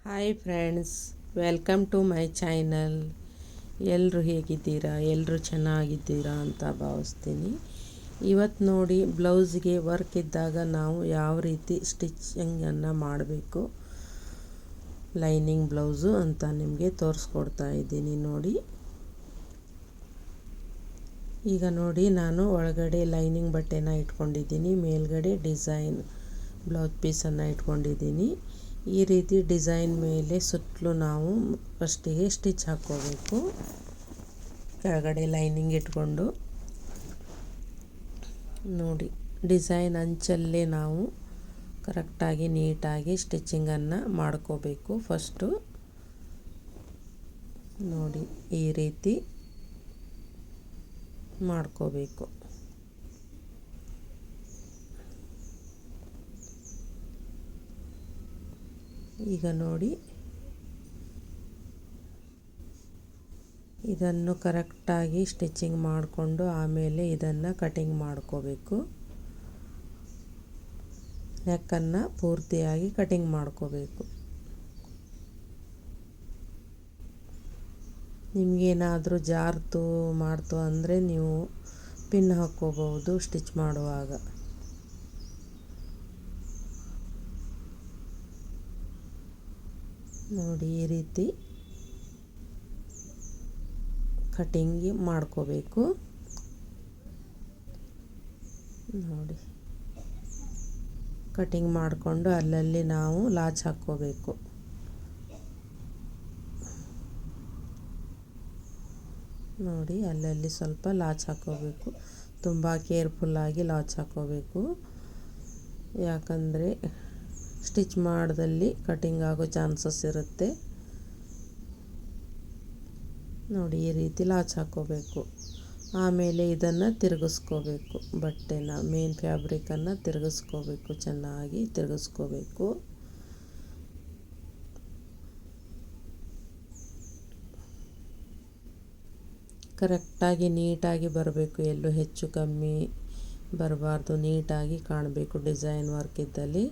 Hi friends, welcome to my channel. ಎಲ್ಲರೂ ಹೇಗಿದ್ದೀರಾ? ಎಲ್ಲರೂ ಚೆನ್ನಾಗಿದ್ದೀರಾ ಅಂತ ಭಾವಿಸ್ತೀನಿ. ಇವತ್ತು ನೋಡಿ, ಬ್ಲೌಸ್ಗೆ ವರ್ಕ್ ಇದ್ದಾಗ ನಾವು ಯಾವ ರೀತಿ ಸ್ಟಿಚಿಂಗನ್ನು ಮಾಡಬೇಕು, ಲೈನಿಂಗ್ ಬ್ಲೌಸು ಅಂತ ನಿಮಗೆ ತೋರಿಸ್ಕೊಡ್ತಾ ಇದ್ದೀನಿ ನೋಡಿ. ಈಗ ನೋಡಿ, ನಾನು ಒಳಗಡೆ ಲೈನಿಂಗ್ ಬಟ್ಟೆನ ಇಟ್ಕೊಂಡಿದ್ದೀನಿ, ಮೇಲ್ಗಡೆ ಡಿಸೈನ್ ಬ್ಲೌಸ್ ಪೀಸನ್ನು ಇಟ್ಕೊಂಡಿದ್ದೀನಿ. ಈ ರೀತಿ ಡಿಸೈನ್ ಮೇಲೆ ಸುತ್ತಲೂ ನಾವು ಫಸ್ಟಿಗೆ ಸ್ಟಿಚ್ ಹಾಕ್ಕೋಬೇಕು. ಕೆಳಗಡೆ ಲೈನಿಂಗ್ ಇಟ್ಕೊಂಡು ನೋಡಿ, ಡಿಸೈನ್ ಅಂಚಲ್ಲೇ ನಾವು ಕರೆಕ್ಟಾಗಿ ನೀಟಾಗಿ ಸ್ಟಿಚಿಂಗನ್ನು ಮಾಡ್ಕೋಬೇಕು. ಫಸ್ಟು ನೋಡಿ, ಈ ರೀತಿ ಮಾಡ್ಕೋಬೇಕು. ಈಗ ನೋಡಿ, ಇದನ್ನು ಕರೆಕ್ಟಾಗಿ ಸ್ಟಿಚಿಂಗ್ ಮಾಡಿಕೊಂಡು ಆಮೇಲೆ ಇದನ್ನು ಕಟಿಂಗ್ ಮಾಡ್ಕೋಬೇಕು. ನೆಕ್ಕನ್ನು ಪೂರ್ತಿಯಾಗಿ ಕಟಿಂಗ್ ಮಾಡ್ಕೋಬೇಕು. ನಿಮಗೇನಾದರೂ ಜಾರ್ತು ಮಾಡ್ತು ಅಂದರೆ ನೀವು ಪಿನ್ ಹಾಕ್ಕೋಬಹುದು ಸ್ಟಿಚ್ ಮಾಡುವಾಗ. ನೋಡಿ, ಈ ರೀತಿ ಕಟಿಂಗ್ ಮಾಡ್ಕೋಬೇಕು. ನೋಡಿ, ಕಟಿಂಗ್ ಮಾಡಿಕೊಂಡು ಅಲ್ಲಲ್ಲಿ ನಾವು ಲಾಚ್ ಹಾಕ್ಕೋಬೇಕು. ನೋಡಿ, ಅಲ್ಲಲ್ಲಿ ಸ್ವಲ್ಪ ಲಾಚ್ ಹಾಕ್ಕೋಬೇಕು. ತುಂಬ ಕೇರ್ಫುಲ್ಲಾಗಿ ಲಾಚ್ ಹಾಕ್ಕೋಬೇಕು. ಯಾಕಂದರೆ ಸ್ಟಿಚ್ ಮಾಡ್ದಲ್ಲಿ ಕಟಿಂಗ್ ಆಗೋ ಚಾನ್ಸಸ್ ಇರುತ್ತೆ. ನೋಡಿ, ಈ ರೀತಿ ಲಾಚ್ ಹಾಕ್ಕೋಬೇಕು. ಆಮೇಲೆ ಇದನ್ನು ತಿರುಗಿಸ್ಕೋಬೇಕು. ಬಟ್ಟೆನ ಮೇನ್ ಫ್ಯಾಬ್ರಿಕನ್ನು ತಿರುಗಿಸ್ಕೋಬೇಕು, ಚೆನ್ನಾಗಿ ತಿರುಗಿಸ್ಕೋಬೇಕು. ಕರೆಕ್ಟಾಗಿ ನೀಟಾಗಿ ಬರಬೇಕು, ಎಲ್ಲೂ ಹೆಚ್ಚು ಕಮ್ಮಿ ಬರಬಾರ್ದು, ನೀಟಾಗಿ ಕಾಣಬೇಕು. ಡಿಸೈನ್ ವರ್ಕ್ ಇದ್ದಲ್ಲಿ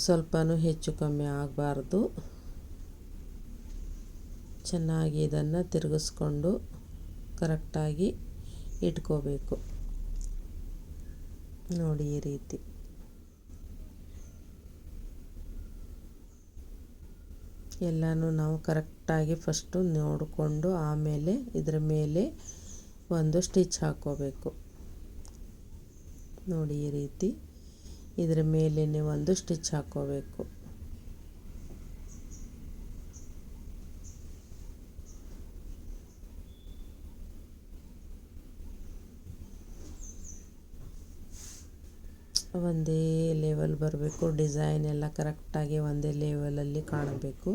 ಸ್ವಲ್ಪನೂ ಹೆಚ್ಚು ಕಮ್ಮಿ ಆಗಬಾರ್ದು. ಚೆನ್ನಾಗಿ ಇದನ್ನು ತಿರುಗಿಸ್ಕೊಂಡು ಕರೆಕ್ಟಾಗಿ ಇಟ್ಕೋಬೇಕು. ನೋಡಿ, ಈ ರೀತಿ ಎಲ್ಲನೂ ನಾವು ಕರೆಕ್ಟಾಗಿ ಫಸ್ಟು ನೋಡಿಕೊಂಡು ಆಮೇಲೆ ಇದರ ಮೇಲೆ ಒಂದು ಸ್ಟಿಚ್ ಹಾಕ್ಕೋಬೇಕು. ನೋಡಿ, ಈ ರೀತಿ ಇದರ ಮೇಲೇ ಒಂದು ಸ್ಟಿಚ್ ಹಾಕ್ಕೋಬೇಕು. ಒಂದೇ ಲೆವೆಲ್ ಬರಬೇಕು. ಡಿಸೈನ್ ಎಲ್ಲ ಕರೆಕ್ಟಾಗಿ ಒಂದೇ ಲೆವೆಲಲ್ಲಿ ಕಾಣಬೇಕು,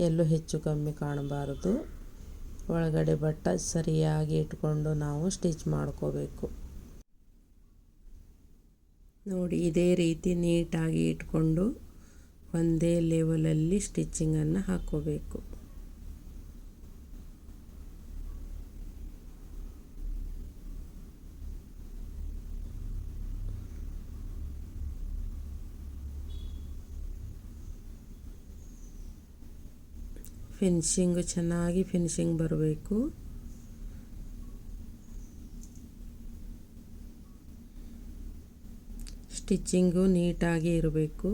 ಎಲ್ಲೂ ಹೆಚ್ಚು ಕಮ್ಮಿ ಕಾಣಬಾರದು. ಒಳಗಡೆ ಬಟ್ಟೆ ಸರಿಯಾಗಿ ಇಟ್ಕೊಂಡು ನಾವು ಸ್ಟಿಚ್ ಮಾಡ್ಕೋಬೇಕು. ನೋಡಿ, ಇದೇ ರೀತಿ ನೀಟಾಗಿ ಇಟ್ಕೊಂಡು ಒಂದೇ ಲೆವೆಲಲ್ಲಿ ಸ್ಟಿಚಿಂಗನ್ನು ಹಾಕ್ಕೋಬೇಕು. ಫಿನಿಶಿಂಗು ಚೆನ್ನಾಗಿ ಫಿನಿಶಿಂಗ್ ಬರಬೇಕು. ಸ್ಟಿಚಿಂಗು ನೀಟಾಗಿ ಇರಬೇಕು.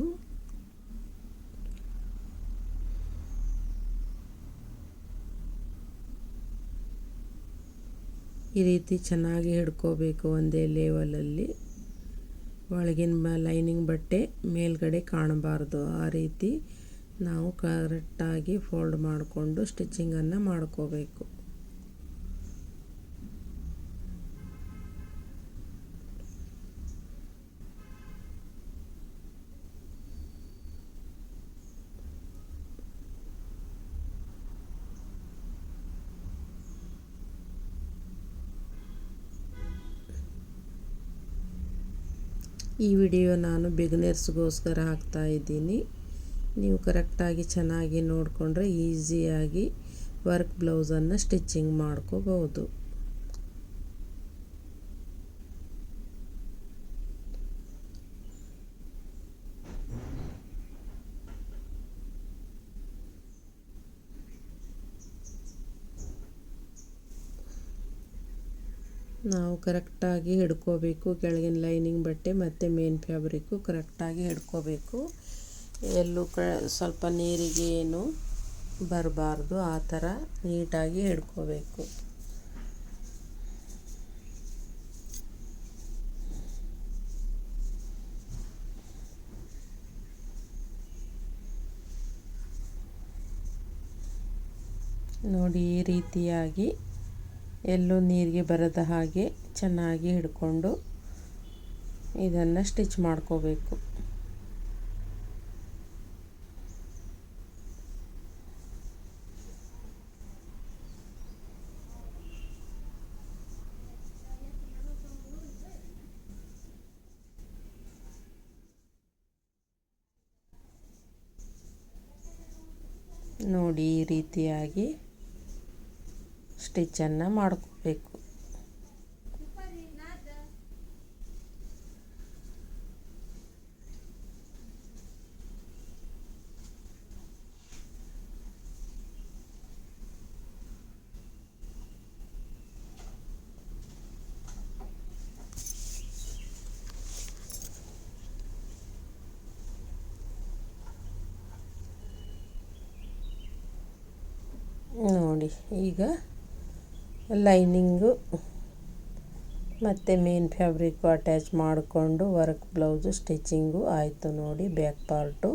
ಈ ರೀತಿ ಚೆನ್ನಾಗಿ ಹಿಡ್ಕೋಬೇಕು ಒಂದೇ ಲೆವೆಲಲ್ಲಿ. ಒಳಗಿನ ಲೈನಿಂಗ್ ಬಟ್ಟೆ ಮೇಲ್ಗಡೆ ಕಾಣಬಾರ್ದು. ಆ ರೀತಿ ನಾವು ಕರೆಕ್ಟಾಗಿ ಫೋಲ್ಡ್ ಮಾಡಿಕೊಂಡು ಸ್ಟಿಚಿಂಗನ್ನು ಮಾಡ್ಕೋಬೇಕು. ಈ ವಿಡಿಯೋ ನಾನು ಬಿಗಿನರ್ಸ್ಗೋಸ್ಕರ ಹಾಕ್ತಾ ಇದ್ದೀನಿ. ನೀವು ಕರೆಕ್ಟಾಗಿ ಚೆನ್ನಾಗಿ ನೋಡಿಕೊಂಡ್ರೆ ಈಸಿಯಾಗಿ ವರ್ಕ್ ಬ್ಲೌಸನ್ನು ಸ್ಟಿಚಿಂಗ್ ಮಾಡ್ಕೋಬಹುದು. ನಾವು ಕರೆಕ್ಟಾಗಿ ಹಿಡ್ಕೋಬೇಕು. ಕೆಳಗಿನ ಲೈನಿಂಗ್ ಬಟ್ಟೆ ಮತ್ತು ಮೇನ್ ಫ್ಯಾಬ್ರಿಕ್ಕು ಕರೆಕ್ಟಾಗಿ ಹಿಡ್ಕೋಬೇಕು. ಎಲ್ಲೂ ಸ್ವಲ್ಪ ನೀರಿಗೆ ಏನು ಬರಬಾರ್ದು, ಆ ಥರ ನೀಟಾಗಿ ಹಿಡ್ಕೋಬೇಕು. ನೋಡಿ, ಈ ರೀತಿಯಾಗಿ ಎಲ್ಲೂ ನೀರಿಗೆ ಬರದ ಹಾಗೆ ಚೆನ್ನಾಗಿ ಹಿಡ್ಕೊಂಡು ಇದನ್ನು ಸ್ಟಿಚ್ ಮಾಡ್ಕೋಬೇಕು. ನೋಡಿ, ಈ ರೀತಿಯಾಗಿ ಸ್ಟಿಚ್ಚನ್ನು ಮಾಡ್ಕೋಬೇಕು. ನೋಡಿ, ಈಗ ಲೈನಿಂಗು ಮತ್ತು ಮೇನ್ ಫ್ಯಾಬ್ರಿಕ್ಕು ಅಟ್ಯಾಚ್ ಮಾಡಿಕೊಂಡು ವರ್ಕ್ ಬ್ಲೌಸು ಸ್ಟಿಚಿಂಗು ಆಯಿತು. ನೋಡಿ, ಬ್ಯಾಕ್ ಪಾರ್ಟು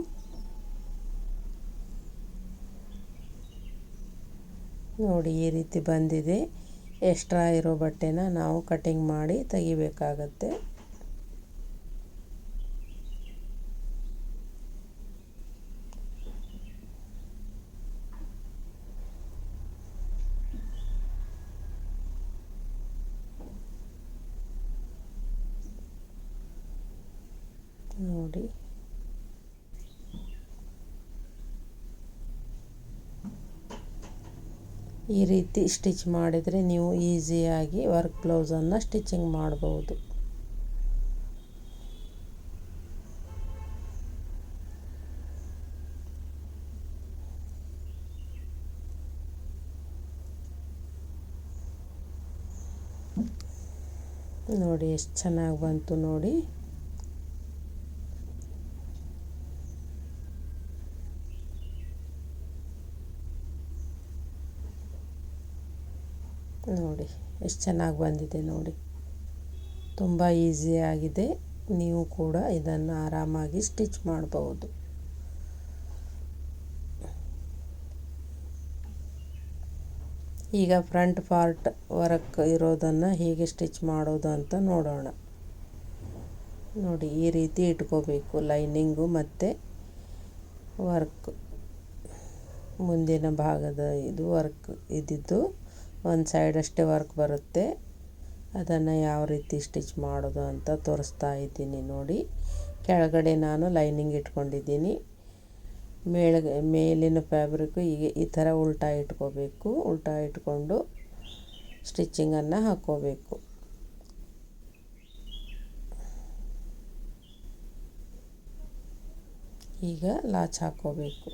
ನೋಡಿ ಈ ರೀತಿ ಬಂದಿದೆ. ಎಕ್ಸ್ಟ್ರಾ ಇರೋ ಬಟ್ಟೆನ ನಾವು ಕಟಿಂಗ್ ಮಾಡಿ ತೆಗಿಬೇಕಾಗತ್ತೆ. ನೋಡಿ, ಈ ರೀತಿ ಸ್ಟಿಚ್ ಮಾಡಿದರೆ ನೀವು ಈಸಿಯಾಗಿ ವರ್ಕ್ ಬ್ಲೌಸನ್ನು ಸ್ಟಿಚಿಂಗ್ ಮಾಡ್ಬೋದು. ನೋಡಿ, ಎಷ್ಟು ಚೆನ್ನಾಗಿ ಬಂತು ನೋಡಿ. ನೋಡಿ, ಎಷ್ಟು ಚೆನ್ನಾಗಿ ಬಂದಿದೆ ನೋಡಿ. ತುಂಬ ಈಸಿಯಾಗಿದೆ. ನೀವು ಕೂಡ ಇದನ್ನು ಆರಾಮಾಗಿ ಸ್ಟಿಚ್ ಮಾಡಬಹುದು. ಈಗ ಫ್ರಂಟ್ ಪಾರ್ಟ್ ವರ್ಕ್ ಇರೋದನ್ನು ಹೇಗೆ ಸ್ಟಿಚ್ ಮಾಡೋದು ಅಂತ ನೋಡೋಣ. ನೋಡಿ, ಈ ರೀತಿ ಇಟ್ಕೋಬೇಕು. ಲೈನಿಂಗು ಮತ್ತು ವರ್ಕ್ ಮುಂದಿನ ಭಾಗದ ಇದು ವರ್ಕ್ ಇದ್ದಿದ್ದು ಒಂದು ಸೈಡ್ ಅಷ್ಟೇ ವರ್ಕ್ ಬರುತ್ತೆ. ಅದನ್ನು ಯಾವ ರೀತಿ ಸ್ಟಿಚ್ ಮಾಡೋದು ಅಂತ ತೋರಿಸ್ತಾ ಇದ್ದೀನಿ ನೋಡಿ. ಕೆಳಗಡೆ ನಾನು ಲೈನಿಂಗ್ ಇಟ್ಕೊಂಡಿದ್ದೀನಿ. ಮೇಲಿನ ಫ್ಯಾಬ್ರಿಕ್ಕು ಈ ಥರ ಉಲ್ಟಾ ಇಟ್ಕೋಬೇಕು. ಉಲ್ಟಾ ಇಟ್ಕೊಂಡು ಸ್ಟಿಚಿಂಗನ್ನು ಹಾಕ್ಕೋಬೇಕು. ಈಗ ಲಾಚ್ ಹಾಕ್ಕೋಬೇಕು.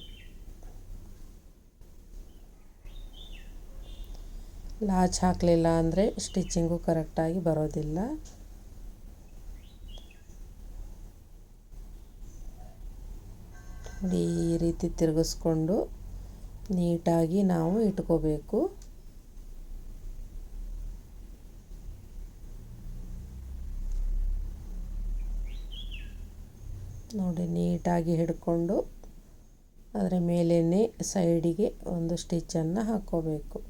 ಲಾಚ್ ಹಾಕಲಿಲ್ಲ ಅಂದರೆ ಸ್ಟಿಚಿಂಗು ಕರೆಕ್ಟಾಗಿ ಬರೋದಿಲ್ಲ. ಈ ರೀತಿ ತಿರುಗಿಸ್ಕೊಂಡು ನೀಟಾಗಿ ನಾವು ಇಟ್ಕೋಬೇಕು. ನೋಡಿ, ನೀಟಾಗಿ ಹಿಡ್ಕೊಂಡು ಅದರ ಮೇಲೇ ಸೈಡಿಗೆ ಒಂದು ಸ್ಟಿಚ್ಚನ್ನು ಹಾಕ್ಕೋಬೇಕು.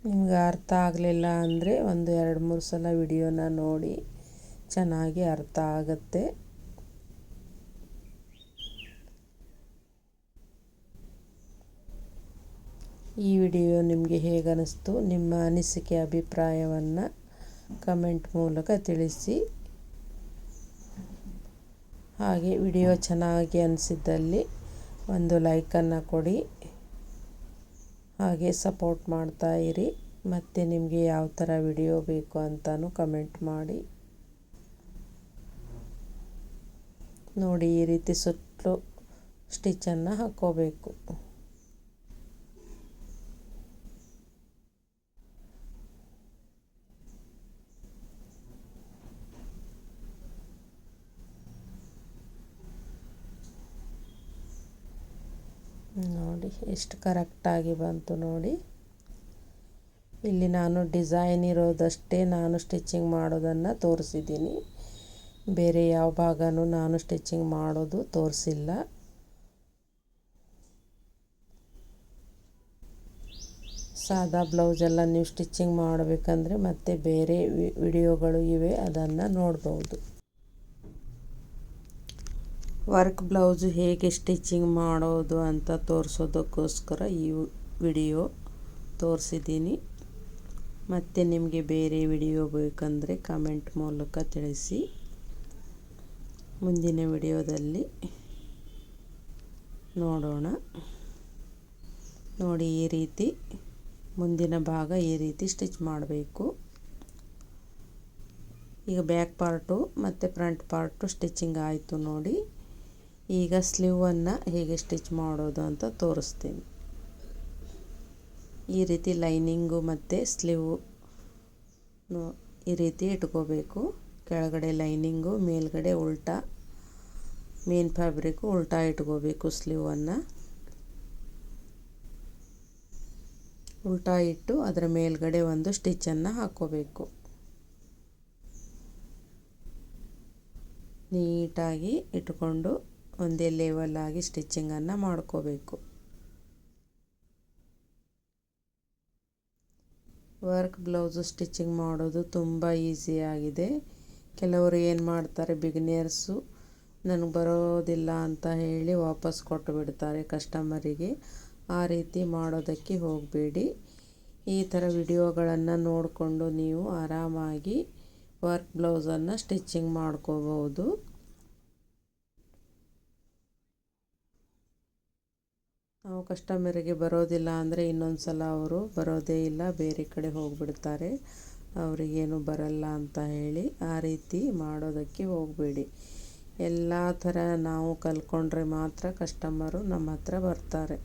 ನಿಮ್ಗೆ ಅರ್ಥ ಆಗಲಿಲ್ಲ ಅಂದರೆ ಒಂದು 2-3 ಸಲ ವಿಡಿಯೋನ ನೋಡಿ, ಚೆನ್ನಾಗಿ ಅರ್ಥ ಆಗುತ್ತೆ. ಈ ವಿಡಿಯೋ ನಿಮಗೆ ಹೇಗೆ ಅನ್ನಿಸ್ತು? ನಿಮ್ಮ ಅನಿಸಿಕೆ ಅಭಿಪ್ರಾಯವನ್ನು ಕಮೆಂಟ್ ಮೂಲಕ ತಿಳಿಸಿ. ಹಾಗೆ ವಿಡಿಯೋ ಚೆನ್ನಾಗಿ ಅನಿಸಿದ್ದಲ್ಲಿ ಒಂದು ಲೈಕನ್ನು ಕೊಡಿ. ಹಾಗೆ ಸಪೋರ್ಟ್ ಮಾಡ್ತಾ ಇರಿ. ಮತ್ತು ನಿಮಗೆ ಯಾವ ಥರ ವಿಡಿಯೋ ಬೇಕು ಅಂತಲೂ ಕಮೆಂಟ್ ಮಾಡಿ. ನೋಡಿ, ಈ ರೀತಿ ಸುತ್ತಲೂ ಸ್ಟಿಚ್ಚನ್ನು ಹಾಕ್ಕೋಬೇಕು. ನೋಡಿ ಎಷ್ಟು ಕರೆಕ್ಟಾಗಿ ಬಂತು ನೋಡಿ. ಇಲ್ಲಿ ನಾನು ಡಿಸೈನ್ ಇರೋದಷ್ಟೇ ನಾನು ಸ್ಟಿಚಿಂಗ್ ಮಾಡೋದನ್ನು ತೋರಿಸಿದ್ದೀನಿ. ಬೇರೆ ಯಾವ ಭಾಗನೂ ನಾನು ಸ್ಟಿಚಿಂಗ್ ಮಾಡೋದು ತೋರಿಸಿಲ್ಲ. ಸಾದಾ ಬ್ಲೌಸೆಲ್ಲ ನೀವು ಸ್ಟಿಚಿಂಗ್ ಮಾಡಬೇಕಂದ್ರೆ ಮತ್ತೆ ಬೇರೆ ವಿಡಿಯೋಗಳು ಇವೆ, ಅದನ್ನು ನೋಡ್ಬೋದು. ವರ್ಕ್ ಬ್ಲೌಸು ಹೇಗೆ ಸ್ಟಿಚಿಂಗ್ ಮಾಡೋದು ಅಂತ ತೋರಿಸೋದಕ್ಕೋಸ್ಕರ ಈ ವಿಡಿಯೋ ತೋರಿಸಿದ್ದೀನಿ. ಮತ್ತು ನಿಮಗೆ ಬೇರೆ ವಿಡಿಯೋ ಬೇಕಂದರೆ ಕಮೆಂಟ್ ಮೂಲಕ ತಿಳಿಸಿ. ಮುಂದಿನ ವಿಡಿಯೋದಲ್ಲಿ ನೋಡೋಣ. ನೋಡಿ, ಈ ರೀತಿ ಮುಂದಿನ ಭಾಗ ಈ ರೀತಿ ಸ್ಟಿಚ್ ಮಾಡಬೇಕು. ಈಗ ಬ್ಯಾಕ್ ಪಾರ್ಟು ಮತ್ತು ಫ್ರಂಟ್ ಪಾರ್ಟು ಸ್ಟಿಚಿಂಗ್ ಆಯಿತು ನೋಡಿ. ಈಗ ಸ್ಲೀವನ್ನು ಹೇಗೆ ಸ್ಟಿಚ್ ಮಾಡೋದು ಅಂತ ತೋರಿಸ್ತೀನಿ. ಈ ರೀತಿ ಲೈನಿಂಗು ಮತ್ತು ಸ್ಲೀವು ಈ ರೀತಿ ಇಟ್ಕೋಬೇಕು. ಕೆಳಗಡೆ ಲೈನಿಂಗು, ಮೇಲ್ಗಡೆ ಉಲ್ಟಾ, ಮೇನ್ ಫ್ಯಾಬ್ರಿಕ್ಕು ಉಲ್ಟಾ ಇಟ್ಕೋಬೇಕು. ಸ್ಲೀವನ್ನು ಉಲ್ಟಾ ಇಟ್ಟು ಅದರ ಮೇಲ್ಗಡೆ ಒಂದು ಸ್ಟಿಚ್ಚನ್ನು ಹಾಕ್ಕೋಬೇಕು. ನೀಟಾಗಿ ಇಟ್ಕೊಂಡು ಒಂದೇ ಲೆವೆಲ್ ಆಗಿ ಸ್ಟಿಚಿಂಗನ್ನು ಮಾಡ್ಕೋಬೇಕು. ವರ್ಕ್ ಬ್ಲೌಸು ಸ್ಟಿಚಿಂಗ್ ಮಾಡೋದು ತುಂಬ ಈಸಿಯಾಗಿದೆ. ಕೆಲವರು ಏನು ಮಾಡ್ತಾರೆ, ಬಿಗಿನಿಯರ್ಸು ನನಗೆ ಬರೋದಿಲ್ಲ ಅಂತ ಹೇಳಿ ವಾಪಸ್ ಕೊಟ್ಟು ಬಿಡ್ತಾರೆ ಕಸ್ಟಮರಿಗೆ. ಆ ರೀತಿ ಮಾಡೋದಕ್ಕೆ ಹೋಗಬೇಡಿ. ಈ ಥರ ವಿಡಿಯೋಗಳನ್ನು ನೋಡಿಕೊಂಡು ನೀವು ಆರಾಮಾಗಿ ವರ್ಕ್ ಬ್ಲೌಸನ್ನು ಸ್ಟಿಚಿಂಗ್ ಮಾಡ್ಕೋಬೋದು. ನಾವು ಕಸ್ಟಮರಿಗೆ ಬರೋದಿಲ್ಲ ಅಂದರೆ ಇನ್ನೊಂದು ಸಲ ಅವರು ಬರೋದೇ ಇಲ್ಲ, ಬೇರೆ ಕಡೆ ಹೋಗಿಬಿಡ್ತಾರೆ, ಅವರಿಗೇನು ಬರಲ್ಲ ಅಂತ ಹೇಳಿ. ಆ ರೀತಿ ಮಾಡೋದಕ್ಕೆ ಹೋಗಬೇಡಿ. ಎಲ್ಲ ಥರ ನಾವು ಕಲ್ತ್ಕೊಂಡ್ರೆ ಮಾತ್ರ ಕಸ್ಟಮರು ನಮ್ಮ ಹತ್ರ ಬರ್ತಾರೆ,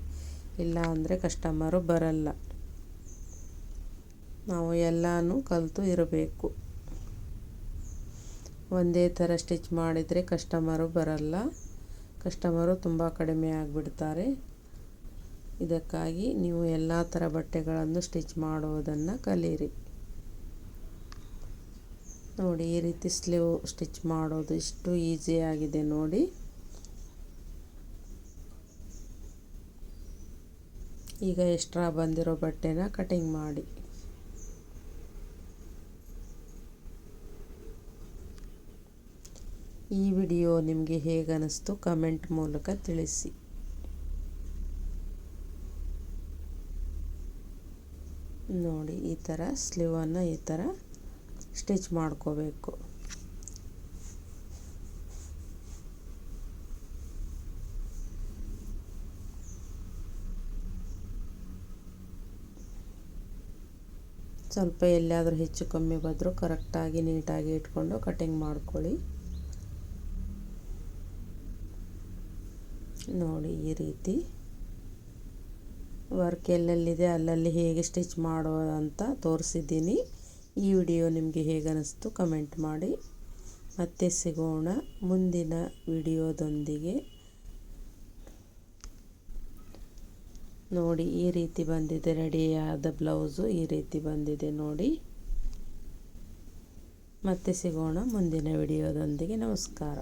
ಇಲ್ಲ ಅಂದರೆ ಕಸ್ಟಮರು ಬರಲ್ಲ. ನಾವು ಎಲ್ಲನೂ ಕಲಿತು ಇರಬೇಕು. ಒಂದೇ ಥರ ಸ್ಟಿಚ್ ಮಾಡಿದರೆ ಕಸ್ಟಮರು ಬರಲ್ಲ, ಕಸ್ಟಮರು ತುಂಬ ಕಡಿಮೆ ಆಗಿಬಿಡ್ತಾರೆ. ಇದಕ್ಕಾಗಿ ನೀವು ಎಲ್ಲ ಥರ ಬಟ್ಟೆಗಳನ್ನು ಸ್ಟಿಚ್ ಮಾಡುವುದನ್ನು ಕಲೀರಿ. ನೋಡಿ, ಈ ರೀತಿ ಸ್ಲೀವ್ ಸ್ಟಿಚ್ ಮಾಡೋದು ಇಷ್ಟು ಈಸಿಯಾಗಿದೆ ನೋಡಿ. ಈಗ ಎಕ್ಸ್ಟ್ರಾ ಬಂದಿರೋ ಬಟ್ಟೆನ ಕಟಿಂಗ್ ಮಾಡಿ. ಈ ವಿಡಿಯೋ ನಿಮಗೆ ಹೇಗೆ ಅನ್ನಿಸ್ತು ಕಮೆಂಟ್ ಮೂಲಕ ತಿಳಿಸಿ. ನೋಡಿ, ಈ ಥರ ಸ್ಲೀವನ್ನು ಈ ಥರ ಸ್ಟಿಚ್ ಮಾಡ್ಕೋಬೇಕು. ಸ್ವಲ್ಪ ಎಲ್ಲಾದರೂ ಹೆಚ್ಚು ಕಮ್ಮಿ ಬಂದರೂ ಕರೆಕ್ಟಾಗಿ ನೀಟಾಗಿ ಇಟ್ಕೊಂಡು ಕಟಿಂಗ್ ಮಾಡ್ಕೊಳ್ಳಿ. ನೋಡಿ, ಈ ರೀತಿ ವರ್ಕ್ ಎಲ್ಲೆಲ್ಲಿದೆ ಅಲ್ಲಲ್ಲಿ ಹೇಗೆ ಸ್ಟಿಚ್ ಮಾಡೋದು ಅಂತ ತೋರಿಸಿದ್ದೀನಿ. ಈ ವಿಡಿಯೋ ನಿಮಗೆ ಹೇಗೆ ಅನ್ನಿಸ್ತು ಕಮೆಂಟ್ ಮಾಡಿ. ಮತ್ತೆ ಸಿಗೋಣ ಮುಂದಿನ ವಿಡಿಯೋದೊಂದಿಗೆ. ನೋಡಿ, ಈ ರೀತಿ ಬಂದಿದೆ ರೆಡಿಯಾದ ಬ್ಲೌಸು, ಈ ರೀತಿ ಬಂದಿದೆ ನೋಡಿ. ಮತ್ತೆ ಸಿಗೋಣ ಮುಂದಿನ ವಿಡಿಯೋದೊಂದಿಗೆ. ನಮಸ್ಕಾರ.